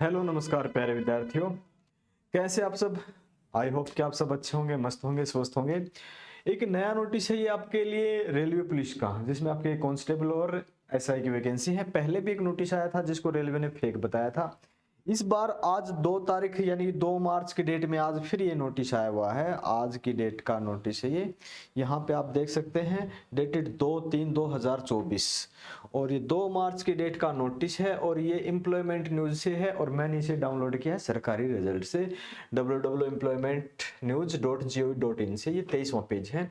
Hello नमस्कार प्यारे विद्यार्थियों, कैसे आप सब। आई होप कि आप सब अच्छे होंगे, मस्त होंगे, स्वस्थ होंगे। एक नया नोटिस है ये आपके लिए रेलवे पुलिस का, जिसमें आपके कांस्टेबल और एसआई की वैकेंसी है। पहले भी एक नोटिस आया था जिसको रेलवे ने फेक बताया था। इस बार आज 2 तारीख यानी 2 मार्च की डेट में आज फिर ये नोटिस आया हुआ है। आज की डेट का नोटिस है ये। यहाँ पे आप देख सकते हैं डेटेड 2/3/2024 और ये 2 मार्च की डेट का नोटिस है और ये एम्प्लॉयमेंट न्यूज से है और मैंने इसे डाउनलोड किया है सरकारी रिजल्ट से www.employmentnews.gov.in से। ये 23वां पेज है।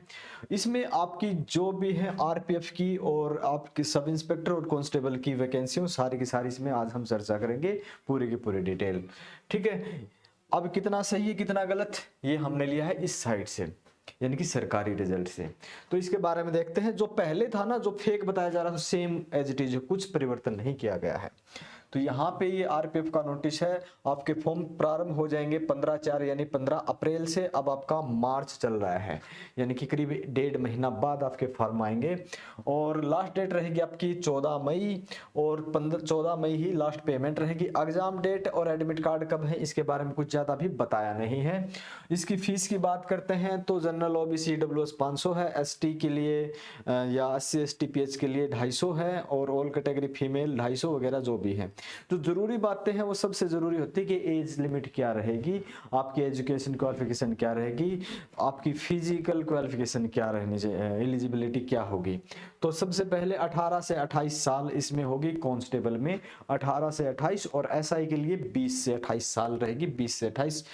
इसमें आपकी जो भी है आरपीएफ की और आपकी सब इंस्पेक्टर और कांस्टेबल की वैकेंसी सारी की सारी इसमें आज हम चर्चा करेंगे, पूरी की पूरी डिटेल। ठीक है, अब कितना सही है कितना गलत ये हमने लिया है इस साइड से, यानी कि सरकारी रिजल्ट से। तो इसके बारे में देखते हैं। जो पहले था ना, जो फेक बताया जा रहा था, सेम एज इट इज, कुछ परिवर्तन नहीं किया गया है। तो यहाँ पे ये आरपीएफ का नोटिस है। आपके फॉर्म प्रारंभ हो जाएंगे 15/4 यानी 15 अप्रैल से। अब आपका मार्च चल रहा है, यानी कि करीब 1.5 महीना बाद आपके फॉर्म आएंगे और लास्ट डेट रहेगी आपकी 14 मई और 14 मई ही लास्ट पेमेंट रहेगी। एग्जाम डेट और एडमिट कार्ड कब है इसके बारे में कुछ ज्यादा भी बताया नहीं है। इसकी फीस की बात करते हैं तो जनरल ओबीसी ईडब्ल्यूएस 500 है, एसटी के लिए या एससी एसटी पीएच के लिए 250 है और ऑल कैटेगरी फीमेल 250 वगैरह जो भी है। जो जरूरी बातें हैं वो सबसे जरूरी होती है कि एज लिमिट क्या रहेगी, आपकी एजुकेशन क्वालिफिकेशन क्या रहेगी, आपकी फिजिकल क्वालिफिकेशन क्या रहनी चाहिए, एलिजिबिलिटी क्या होगी। तो सबसे पहले 18 से 28 साल इसमें होगी कांस्टेबल में, 18 से 28, और एसआई के लिए 20 से 28 साल रहेगी, 20 से 28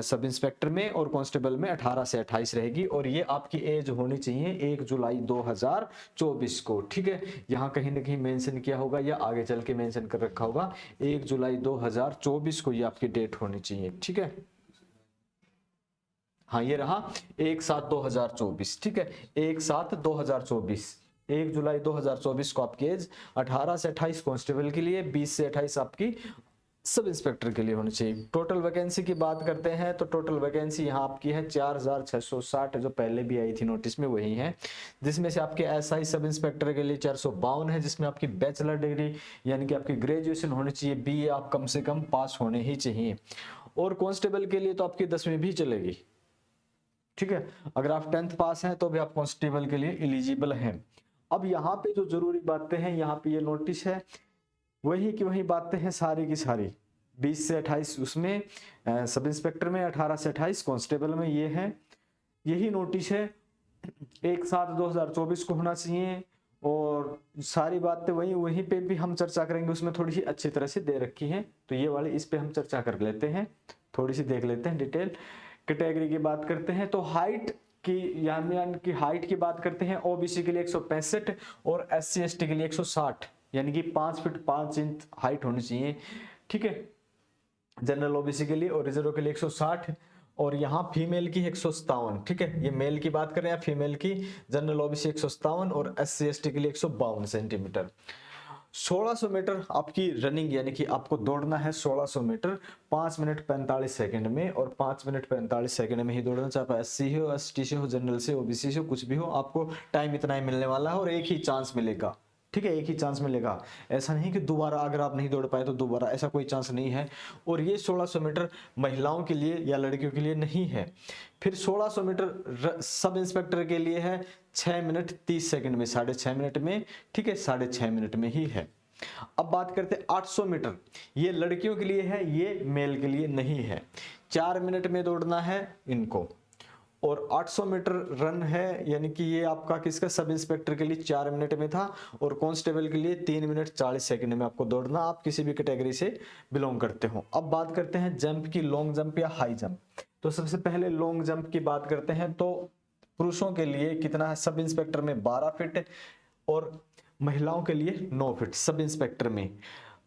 सब इंस्पेक्टर में, और कांस्टेबल में 18 से 28 रहेगी। और ये आपकी एज होनी चाहिए 1 जुलाई 2024 को। ठीक है, यहाँ कहीं ना कहीं मेंशन किया होगा या आगे चल के मेंशन कर रखा होगा 1 जुलाई 2024 को ये आपकी डेट होनी चाहिए। ठीक है, हाँ ये रहा 1/7/2024। ठीक है, 1/7/2024, 1 जुलाई 2024 को आपकी एज 18 से 28 कांस्टेबल के लिए, 20 से 28 आपकी सब इंस्पेक्टर के लिए होनी चाहिए। टोटल वैकेंसी की बात करते हैं तो टोटल वैकेंसी यहाँ आपकी है 4660, जो पहले भी आई थी नोटिस में वही है। जिसमें से आपके एसआई सब इंस्पेक्टर के लिए 452 है, जिसमें आपकी बैचलर डिग्री यानी कि आपकी ग्रेजुएशन होनी चाहिए, बीए आप कम से कम पास होने ही चाहिए। और कांस्टेबल के लिए तो आपकी 10वीं भी चलेगी। ठीक है, अगर आप 10th पास हैं तो भी आप कांस्टेबल के लिए एलिजिबल हैं। अब यहाँ पे जो जरूरी बातें हैं, यहाँ पे ये नोटिस है वही की वही बातें हैं सारी की सारी। 20 से 28 उसमें सब इंस्पेक्टर में, 18 से 28 कांस्टेबल में, ये है यही नोटिस है। 1/7/2024 को होना चाहिए और सारी बातें वही वहीं पे भी हम चर्चा करेंगे। उसमें थोड़ी सी अच्छी तरह से दे रखी है, तो ये वाली इस पे हम चर्चा कर लेते हैं, थोड़ी सी देख लेते हैं डिटेल। कैटेगरी की बात करते हैं तो हाइट की, यानी कि हाइट की बात करते हैं। ओबीसी के लिए 165 और एससी एसटी के लिए 160, यानी कि 5 फीट 5 इंच हाइट होनी चाहिए। ठीक है, जनरल ओबीसी के लिए और रिजर्व के लिए 160 और यहाँ फीमेल की 157। ठीक है, ये मेल की बात कर रहे हैं, फीमेल की जनरल ओबीसी 157 और एससी एसटी के लिए 152 सेंटीमीटर। 1600 मीटर आपकी रनिंग, यानी कि आपको दौड़ना है 1600 मीटर 5 मिनट 45 सेकंड में, और 5 मिनट 45 सेकंड में ही दौड़ना, चाहे एससी हो, एसटी से हो, जनरल से, ओबीसी से हो, कुछ भी हो, आपको टाइम इतना ही मिलने वाला है और एक ही चांस मिलेगा। ठीक है, एक ही चांस मिलेगा, ऐसा नहीं कि दोबारा अगर आप नहीं दौड़ पाए तो दोबारा, ऐसा कोई चांस नहीं है। और ये 1600 मीटर महिलाओं के लिए या लड़कियों के लिए नहीं है। फिर 1600 मीटर सब इंस्पेक्टर के लिए है 6 मिनट 30 सेकंड में, 6.5 मिनट में। ठीक है, 6.5 मिनट में ही है। अब बात करते हैं 800 मीटर, ये लड़कियों के लिए है, ये मेल के लिए नहीं है। 4 मिनट में दौड़ना है इनको। और 800 मीटर रन है, यानी कि ये आपका किसका, सब इंस्पेक्टर के लिए 4 मिनट में था और कांस्टेबल के लिए 3 मिनट 40 सेकंड में आपको दौड़ना, आप किसी भी कैटेगरी से बिलोंग करते हो। अब बात करते हैं जंप की, लॉन्ग जंप या हाई जंप। तो सबसे पहले लॉन्ग जंप की बात करते हैं तो पुरुषों के लिए कितना है, सब इंस्पेक्टर में 12 फीट और महिलाओं के लिए 9 फीट। सब इंस्पेक्टर में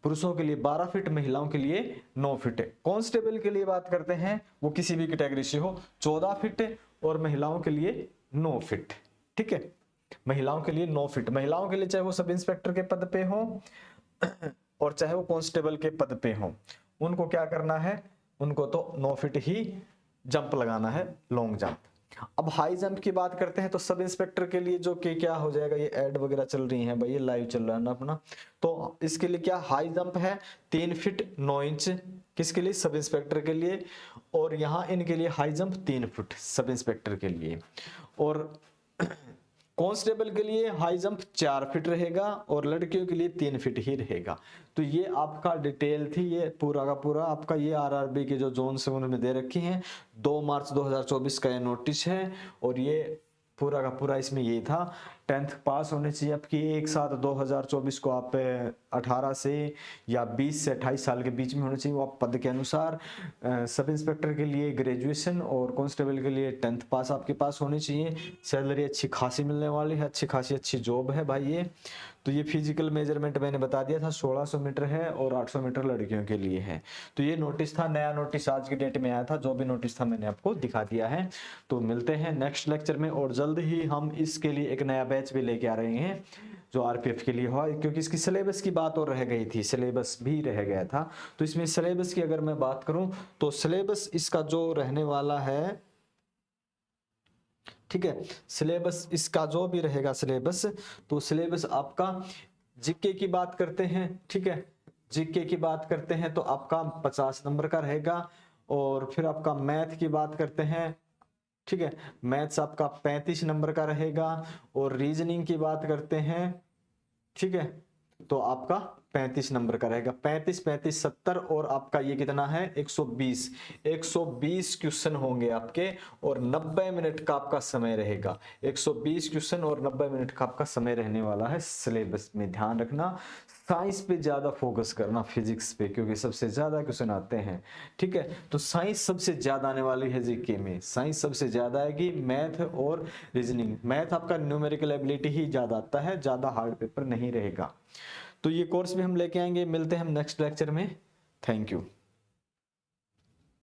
पुरुषों के लिए 12 फीट, महिलाओं के लिए 9 फीट। कांस्टेबल के लिए बात करते हैं, वो किसी भी कैटेगरी से हो, 14 फीट और महिलाओं के लिए 9 फीट। ठीक है, महिलाओं के लिए 9 फीट। महिलाओं के लिए चाहे वो सब इंस्पेक्टर के पद पे हो और चाहे वो कांस्टेबल के पद पे हो, उनको क्या करना है, उनको तो 9 फीट ही जंप लगाना है, लॉन्ग जंप। अब हाई जंप की बात करते हैं तो सब इंस्पेक्टर के लिए जो कि क्या हो जाएगा, ये ऐड वगैरह चल रही है भाई, ये लाइव चल रहा है ना अपना। तो इसके लिए क्या हाई जंप है 3 फीट 9 इंच, किसके लिए, सब इंस्पेक्टर के लिए। और यहाँ इनके लिए high jump 3 foot sub inspector के लिए। और कांस्टेबल के लिए हाई जंप 4 फीट रहेगा और लड़कियों के लिए 3 फीट ही रहेगा। तो ये आपका डिटेल थी, ये पूरा का पूरा आपका ये आरआरबी के जो जोन से उन्होंने दे रखी हैं। 2 मार्च 2024 का ये नोटिस है और ये पूरा का पूरा इसमें ये था 10th पास होने चाहिए आपकी। एक साथ 2024 को आप 18 से या 20 से 28 साल के बीच में होने चाहिए वो आप पद के अनुसार। सब इंस्पेक्टर के लिए ग्रेजुएशन और कांस्टेबल के लिए 10th पास आपके पास होनी चाहिए। सैलरी अच्छी खासी मिलने वाली है, अच्छी खासी अच्छी जॉब है भाई ये। तो ये फिजिकल मेजरमेंट मैंने बता दिया था 1600 मीटर है और 800 मीटर लड़कियों के लिए है। तो ये नोटिस था, नया नोटिस आज की डेट में आया था, जो भी नोटिस था मैंने आपको दिखा दिया है। तो मिलते हैं नेक्स्ट लेक्चर में और जल्द ही हम इसके लिए एक नया बैच भी लेके आ रहे हैं जो आरपीएफ के लिए हो, क्योंकि इसकी सिलेबस की बात और रह गई थी, सिलेबस भी रह गया था। तो इसमें सिलेबस की अगर मैं बात करूं तो सिलेबस इसका जो रहने वाला है, ठीक है, सिलेबस इसका जो भी रहेगा सिलेबस, तो सिलेबस आपका जीके की बात करते हैं, ठीक है, जीके की बात करते हैं तो आपका 50 नंबर का रहेगा। और फिर आपका मैथ की बात करते हैं, ठीक है, मैथ्स आपका 35 नंबर का रहेगा। और रीजनिंग की बात करते हैं, ठीक है, तो आपका 35 नंबर का रहेगा। 35 35 70 और आपका ये कितना है 120 120 क्वेश्चन होंगे आपके और 90 मिनट का आपका समय रहेगा। 120 क्वेश्चन और 90 मिनट का आपका समय रहने वाला है सिलेबस में। ध्यान रखना साइंस पे ज्यादा फोकस करना, फिजिक्स पे, क्योंकि सबसे ज्यादा क्वेश्चन आते हैं, ठीक है। तो साइंस सबसे ज्यादा आने वाली है जीके में, साइंस सबसे ज्यादा आएगी, मैथ और रीजनिंग। मैथ आपका न्यूमेरिकल एबिलिटी ही ज्यादा आता है, ज्यादा हार्ड पेपर नहीं रहेगा। तो ये कोर्स भी हम लेके आएंगे, मिलते हैं हम नेक्स्ट लेक्चर में। Thank you.